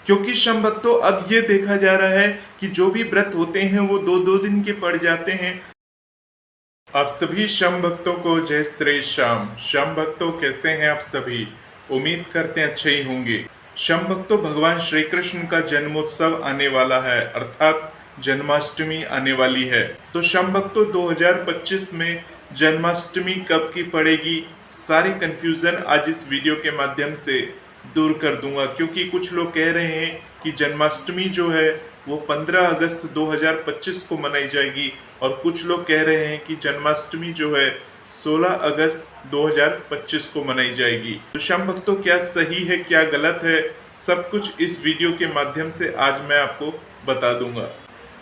क्योंकि शम भक्तों अब ये देखा जा रहा है कि जो भी व्रत होते हैं वो दो दो दिन के पड़ जाते हैं। आप सभी शम भक्तों को जय श्री श्याम। शम भक्तों कैसे हैं आप सभी? उम्मीद करते हैं अच्छे ही होंगे। शम भक्तों, भगवान श्री कृष्ण का जन्मोत्सव आने वाला है, अर्थात जन्माष्टमी आने वाली है। तो शम भक्तों 2025 में जन्माष्टमी कब की पड़ेगी, सारी कंफ्यूजन आज इस वीडियो के माध्यम से दूर कर दूंगा। क्योंकि कुछ लोग कह रहे हैं कि जन्माष्टमी जो है वो 15 अगस्त 2025 को मनाई जाएगी, और कुछ लोग कह रहे हैं कि जन्माष्टमी जो है 16 अगस्त 2025 को मनाई जाएगी। तो शम भक्तों, क्या सही है क्या गलत है, सब कुछ इस वीडियो के माध्यम से आज मैं आपको बता दूंगा।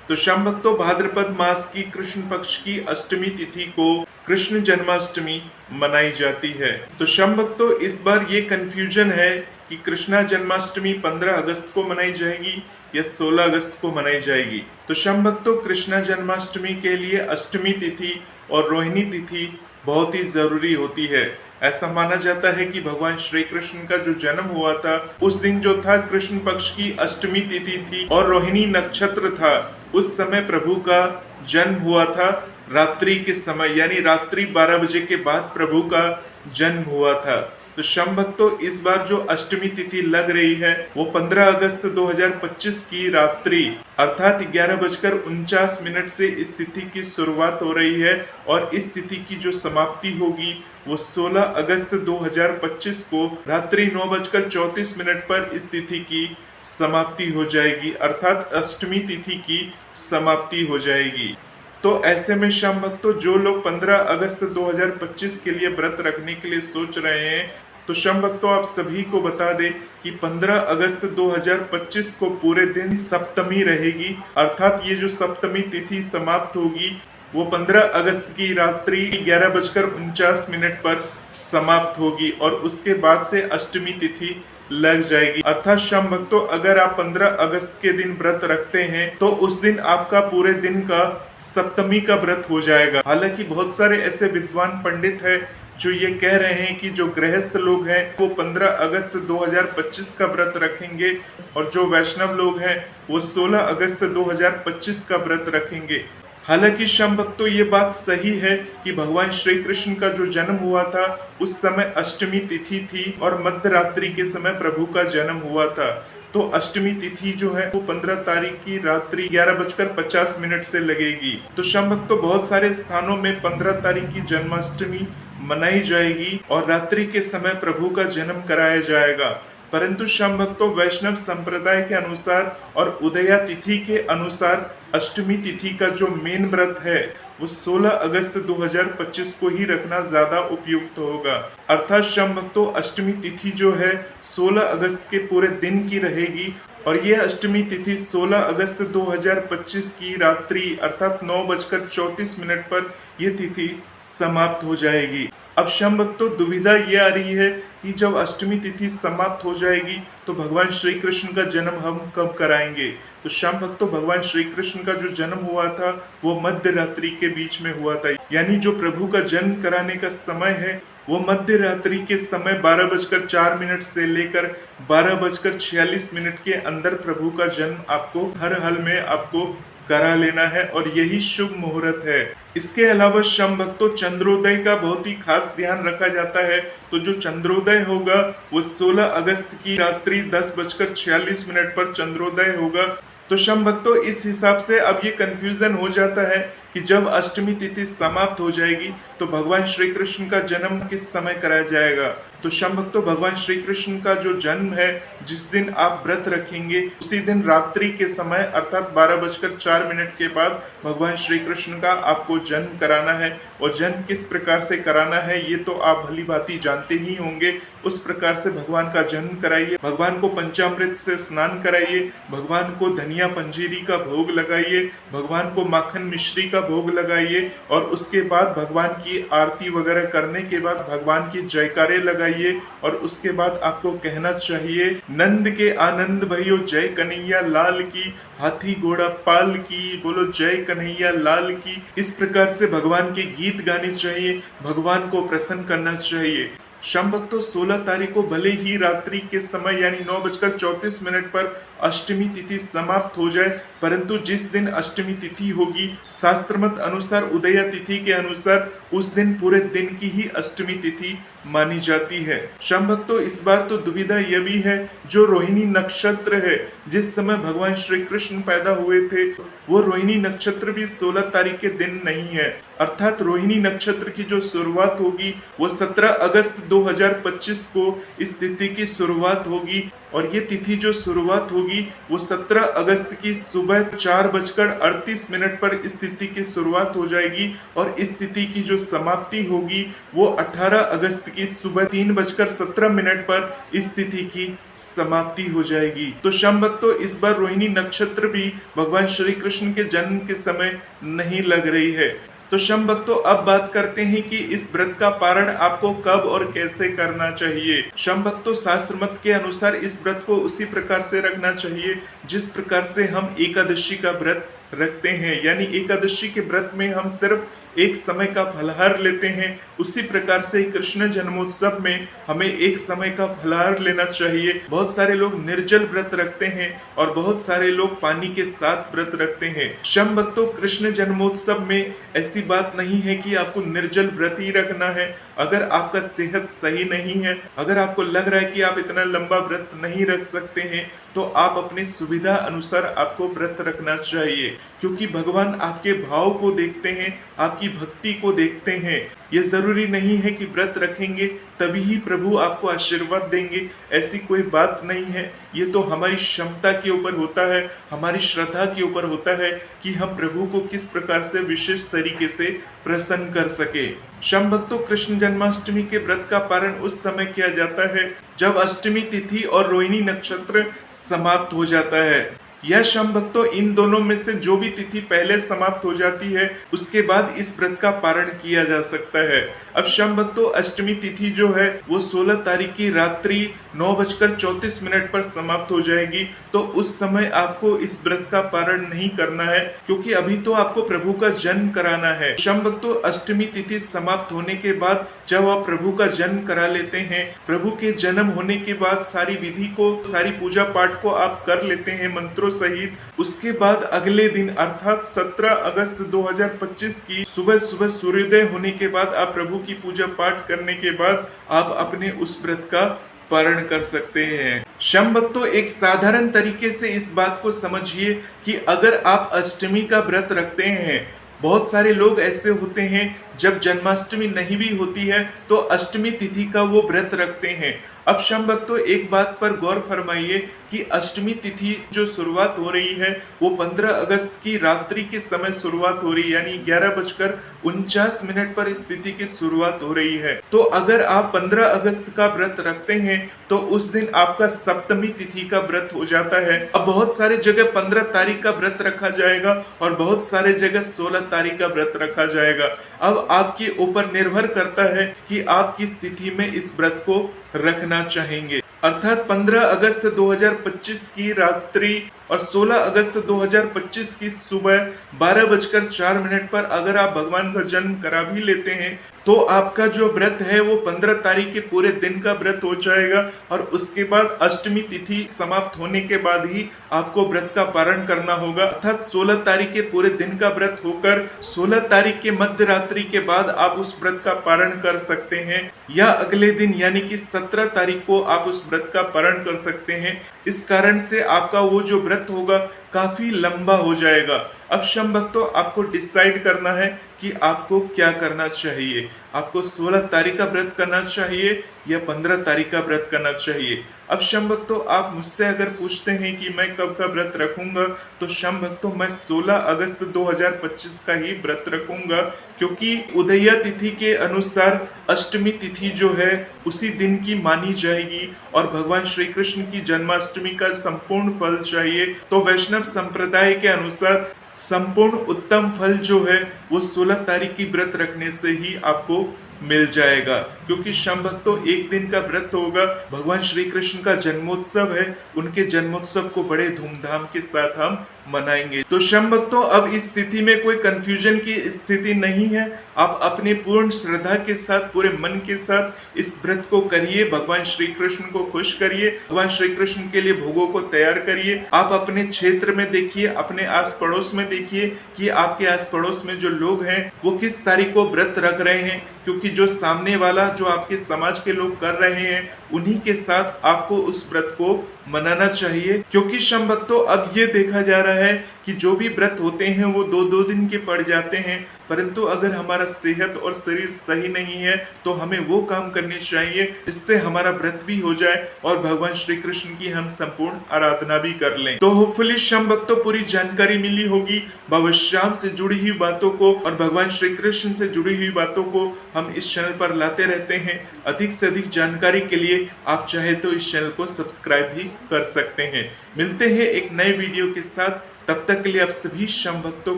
तो शम भक्तों, भाद्रपद मास की कृष्ण पक्ष की अष्टमी तिथि को कृष्ण जन्माष्टमी मनाई जाती है। तो शम भक्तों, इस बार ये कंफ्यूजन है कि कृष्णा जन्माष्टमी 15 अगस्त को मनाई जाएगी या 16 अगस्त को मनाई जाएगी। तो शम भक्तों, कृष्णा जन्माष्टमी के लिए अष्टमी तिथि और रोहिणी तिथि बहुत ही जरूरी होती है। ऐसा माना जाता है कि भगवान श्री कृष्ण का जो जन्म हुआ था उस दिन जो था कृष्ण पक्ष की अष्टमी तिथि थी और रोहिणी नक्षत्र था। उस समय प्रभु का जन्म हुआ था रात्रि के समय, यानी रात्रि 12 बजे के बाद प्रभु का जन्म हुआ था। तो शम भक्तों, इस बार जो अष्टमी तिथि लग रही है वो 15 अगस्त 2025 की रात्रि अर्थात 11:49 से इस तिथि की शुरुआत हो रही है, और इस तिथि की जो समाप्ति होगी वो 16 अगस्त 2025 को रात्रि 9:34 पर इस तिथि की समाप्ति हो जाएगी, अर्थात अष्टमी तिथि की समाप्ति हो जाएगी। तो ऐसे में शम भक्तों, जो लोग 15 अगस्त 2025 के लिए व्रत रखने के लिए सोच रहे हैं, तो शम भक्तों आप सभी को बता दें कि 15 अगस्त 2025 को पूरे दिन सप्तमी रहेगी, अर्थात ये जो सप्तमी तिथि समाप्त होगी वो 15 अगस्त की रात्रि 11:49 पर समाप्त होगी, और उसके बाद से अष्टमी तिथि लग जाएगी। अर्थात शम भक्तों, अगर आप 15 अगस्त के दिन व्रत रखते हैं तो उस दिन आपका पूरे दिन का सप्तमी का व्रत हो जाएगा। हालांकि बहुत सारे ऐसे विद्वान पंडित हैं जो ये कह रहे हैं कि जो गृहस्थ लोग हैं वो 15 अगस्त 2025 का व्रत रखेंगे, और जो वैष्णव लोग हैं वो 16 अगस्त 2025 का व्रत रखेंगे। हालांकि शम भक्तों, ये बात सही है कि भगवान श्री कृष्ण का जो जन्म हुआ था उस समय अष्टमी तिथि थी और मध्य रात्रि के समय प्रभु का जन्म हुआ था। तो अष्टमी तिथि जो है वो 15 तारीख की रात्रि 11:50 से लगेगी। तो शम भक्तों, बहुत सारे स्थानों में 15 तारीख की जन्माष्टमी मनाई जाएगी और रात्रि के समय प्रभु का जन्म कराया जाएगा। परंतु शम भक्तों, वैष्णव संप्रदाय के अनुसार और उदया तिथि के अनुसार अष्टमी तिथि का जो मेन व्रत है वो 16 अगस्त 2025 को ही रखना ज्यादा उपयुक्त होगा। अर्थात शम भक्तों, अष्टमी तिथि जो है 16 अगस्त के पूरे दिन की रहेगी, और ये अष्टमी तिथि 16 अगस्त 2025 की रात्रि अर्थात 9:34 पर यह तिथि समाप्त हो जाएगी। अब शम भक्तों, दुविधा ये आ रही है कि जब अष्टमी तिथि समाप्त हो जाएगी तो भगवान श्री कृष्ण का जन्म हम कब कराएंगे। तो शम भक्तों, भगवान श्री कृष्ण का जो जन्म हुआ था वो मध्य रात्रि के बीच में हुआ था, यानी जो प्रभु का जन्म कराने का समय है वो मध्य रात्रि के समय 12:04 से लेकर 12:46 के अंदर प्रभु का जन्म आपको हर हाल में आपको करा लेना है, और यही शुभ मुहूर्त है। इसके अलावा शम भक्तों, चंद्रोदय का बहुत ही खास ध्यान रखा जाता है। तो जो चंद्रोदय होगा वो 16 अगस्त की रात्रि 10:46 पर चंद्रोदय होगा। तो शम भक्तों, इस हिसाब से अब ये कंफ्यूजन हो जाता है कि जब अष्टमी तिथि समाप्त हो जाएगी तो भगवान श्री कृष्ण का जन्म किस समय कराया जाएगा। तो शम भक्तों, भगवान श्री कृष्ण का जो जन्म है, जिस दिन आप व्रत रखेंगे उसी दिन रात्रि के समय अर्थात 12:04 के बाद भगवान श्री कृष्ण का आपको जन्म कराना है। और जन्म किस प्रकार से कराना है ये तो आप भली भांति जानते ही होंगे। उस प्रकार से भगवान का जन्म कराइए, भगवान को पंचामृत से स्नान कराइए, भगवान को धनिया पंजीरी का भोग लगाइए, भगवान को माखन मिश्री का भोग लगाइए, और उसके बाद भगवान की आरती वगैरह करने के बाद भगवान की जयकारे लगाइए, और उसके बाद आपको कहना चाहिए, नंद के आनंद भयो जय कन्हैया लाल की, हाथी घोड़ा पाल की, बोलो जय कन्हैया लाल की। इस प्रकार से भगवान के गीत गाने चाहिए, भगवान को प्रसन्न करना चाहिए। शम भक्तों, 16 तारीख को भले ही रात्रि के समय यानी 9:34 पर अष्टमी तिथि समाप्त हो जाए, परंतु जिस दिन अष्टमी तिथि होगी शास्त्र मत अनुसार उदया तिथि के अनुसार उस दिन पूरे दिन की ही अष्टमी तिथि मानी जाती है। शम भक्तों, इस बार तो दुविधा यह भी है, जो रोहिणी नक्षत्र है, जिस समय भगवान श्री कृष्ण पैदा हुए थे, वो रोहिणी नक्षत्र भी 16 तारीख के दिन नहीं है। अर्थात रोहिणी नक्षत्र की जो शुरुआत होगी वो 17 अगस्त 2025 को इस तिथि की शुरुआत होगी, और ये तिथि जो शुरुआत होगी वो 17 अगस्त की सुबह 4:38 पर इस तिथि की शुरुआत हो जाएगी, और इस तिथि की जो समाप्ति होगी वो 18 अगस्त की सुबह 3:17 पर इस तिथि की समाप्ति हो जाएगी। तो शम भक्तों, इस बार रोहिणी नक्षत्र भी भगवान श्री कृष्ण के जन्म के समय नहीं लग रही है। तो शम भक्तों, अब बात करते हैं कि इस व्रत का पारण आपको कब और कैसे करना चाहिए। शम भक्तों, शास्त्र मत के अनुसार इस व्रत को उसी प्रकार से रखना चाहिए जिस प्रकार से हम एकादशी का व्रत रखते हैं, यानी एकादशी के व्रत में हम सिर्फ एक समय का फलाहार लेते हैं, उसी प्रकार से कृष्ण जन्मोत्सव में हमें एक समय का फलाहार लेना चाहिए। बहुत सारे लोग निर्जल व्रत रखते हैं और बहुत सारे लोग पानी के साथ व्रत रखते हैं। शम भक्तों, कृष्ण जन्मोत्सव में ऐसी बात नहीं है कि आपको निर्जल व्रत ही रखना है। अगर आपका सेहत सही नहीं है, अगर आपको लग रहा है कि आप इतना लंबा व्रत नहीं रख सकते हैं, तो आप अपनी सुविधा अनुसार आपको व्रत रखना चाहिए, क्योंकि भगवान आपके भाव को देखते हैं, आपकी भक्ति को देखते हैं। ये जरूरी नहीं है कि व्रत रखेंगे तभी ही प्रभु आपको आशीर्वाद देंगे, ऐसी कोई बात नहीं है। ये तो हमारी क्षमता के ऊपर होता है, हमारी श्रद्धा के ऊपर होता है कि हम प्रभु को किस प्रकार से विशेष तरीके से प्रसन्न कर सके। शम भक्तों, कृष्ण जन्माष्टमी के व्रत का पारण उस समय किया जाता है जब अष्टमी तिथि और रोहिणी नक्षत्र समाप्त हो जाता है। यह शम भक्तों, इन दोनों में से जो भी तिथि पहले समाप्त हो जाती है उसके बाद इस व्रत का पारण किया जा सकता है। अब शम भक्तों, अष्टमी तिथि जो है वो 16 तारीख की रात्रि 9:34 पर समाप्त हो जाएगी, तो उस समय आपको इस व्रत का पारण नहीं करना है, क्योंकि अभी तो आपको प्रभु का जन्म कराना है। शम भक्तों, अष्टमी तिथि समाप्त होने के बाद जब आप प्रभु का जन्म करा लेते हैं, प्रभु के जन्म होने के बाद सारी विधि को, सारी पूजा पाठ को आप कर लेते हैं मंत्रों सहित, उसके बाद अगले दिन अर्थात 17 अगस्त 2025 की सुबह सुबह सूर्योदय होने के बाद आप प्रभु की पूजा पाठ करने के बाद आप अपने उस व्रत का पारण कर सकते हैं। शम भक्तों, एक साधारण तरीके से इस बात को समझिए कि अगर आप अष्टमी का व्रत रखते हैं, बहुत सारे लोग ऐसे होते हैं जब जन्माष्टमी नहीं भी होती है तो अष्टमी तिथि का वो व्रत रखते हैं। अब शम भक्तों, एक बात पर गौर फरमाइए कि अष्टमी तिथि जो शुरुआत हो रही है वो 15 अगस्त की रात्रि के समय शुरुआत हो रही है, यानी 11:49 पर इस तिथि की शुरुआत हो रही है। तो अगर आप 15 अगस्त का व्रत रखते हैं तो उस दिन आपका सप्तमी तिथि का व्रत हो जाता है। अब बहुत सारे जगह 15 तारीख का व्रत रखा जाएगा और बहुत सारे जगह 16 तारीख का व्रत रखा जाएगा। अब आपके ऊपर निर्भर करता है कि आप किस तिथि में इस व्रत को रखना चाहेंगे। अर्थात 15 अगस्त 2025 की रात्रि और 16 अगस्त 2025 की सुबह 12:04 पर अगर आप भगवान का जन्म करा भी लेते हैं तो आपका जो व्रत है वो 15 तारीख के पूरे दिन का व्रत हो जाएगा, और उसके बाद अष्टमी तिथि समाप्त होने के बाद ही आपको व्रत का पारण करना होगा। अर्थात 16 तारीख के पूरे दिन का व्रत होकर 16 तारीख के मध्य रात्रि के बाद आप उस व्रत का पारण कर सकते हैं, या अगले दिन यानी कि 17 तारीख को आप उस व्रत का पारण कर सकते हैं। इस कारण से आपका वो जो व्रत होगा काफी लंबा हो जाएगा। अब शम भक्तों, आपको डिसाइड करना है कि आपको क्या करना चाहिए। आपको 16 तारीख का व्रत करना चाहिए या 15 तारीख का व्रत करना चाहिए। अब शम भक्तों, आप मुझसे अगर पूछते हैं कि मैं कब का व्रत रखूंगा, तो शम भक्तों मैं 16 अगस्त 2025 का ही व्रत रखूंगा, क्योंकि उदया तिथि के अनुसार अष्टमी तिथि जो है उसी दिन की मानी जाएगी और भगवान श्री कृष्ण की जन्माष्टमी का संपूर्ण फल चाहिए। तो वैष्णव संप्रदाय के अनुसार संपूर्ण उत्तम फल जो है वो 16 तारीख की व्रत रखने से ही आपको मिल जाएगा। क्योंकि शम भक्तों, एक दिन का व्रत होगा, भगवान श्री कृष्ण का जन्मोत्सव है, उनके जन्मोत्सव को बड़े धूमधाम के साथ हम मनाएंगे। तो शम भक्तों, अब इस स्थिति में कोई कंफ्यूजन की स्थिति नहीं है। आप अपनी पूर्ण श्रद्धा के साथ, पूरे मन के साथ इस व्रत को करिए, भगवान श्री कृष्ण को खुश करिए, भगवान श्री कृष्ण के लिए भोगों को तैयार करिए। आप अपने क्षेत्र में देखिए, अपने आस पड़ोस में देखिए कि आपके आस पड़ोस में जो लोग हैं वो किस तारीख को व्रत रख रहे हैं, क्योंकि जो सामने वाला, जो आपके समाज के लोग कर रहे हैं, उन्हीं के साथ आपको उस व्रत को मनाना चाहिए। क्योंकि शम भक्तों, अब ये देखा जा रहा है कि जो भी व्रत होते हैं वो दो दो दिन के पड़ जाते हैं, परंतु अगर हमारा सेहत और शरीर सही नहीं है तो हमें वो काम करने चाहिए जिससे हमारा व्रत भी हो जाए और भगवान श्री कृष्ण की हम संपूर्ण आराधना भी कर लें। तो होपफुली शम भक्तों, पूरी जानकारी मिली होगी। बाबा श्याम से जुड़ी हुई बातों को और भगवान श्री कृष्ण से जुड़ी हुई बातों को हम इस चैनल पर लाते रहते हैं। अधिक से अधिक जानकारी के लिए आप चाहे तो इस चैनल को सब्सक्राइब भी कर सकते हैं। मिलते हैं एक नए वीडियो के साथ, तब तक के लिए आप सभी शम भक्तों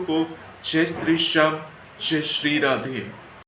को जय श्री श्याम, जय श्री राधे।